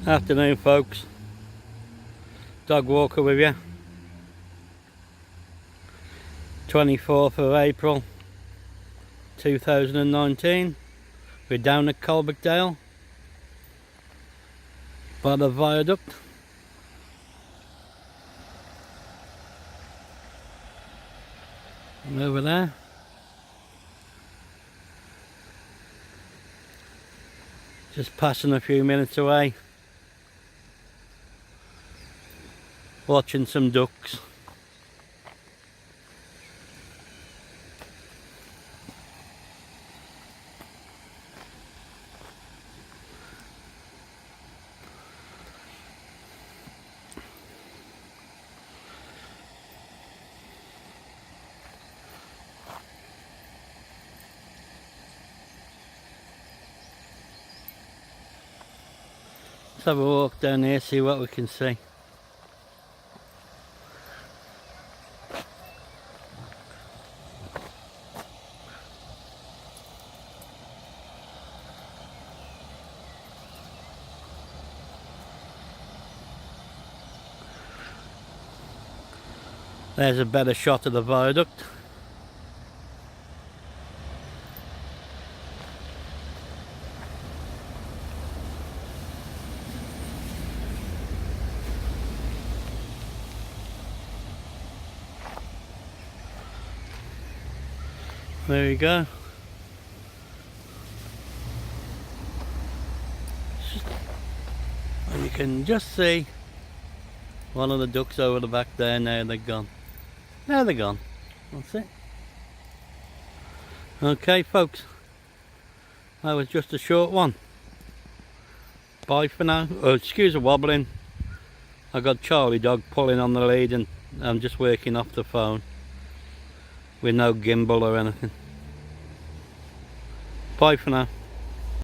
Afternoon, folks. Dog walker with you. 24th of April 2019. We're down at Coalbrookdale by the Viaduct. And over there. Just passing a few minutes away. Watching some ducks. Let's have a walk down here, see what we can see. There's a better shot of the viaduct. There you go. And you can just see one of the ducks over the back there. Now they're gone. Now they're gone. That's it. Okay, folks. That was just a short one. Bye for now. Oh, excuse the wobbling. I got Charlie dog pulling on the lead and I'm just working off the phone with no gimbal or anything. Bye for now.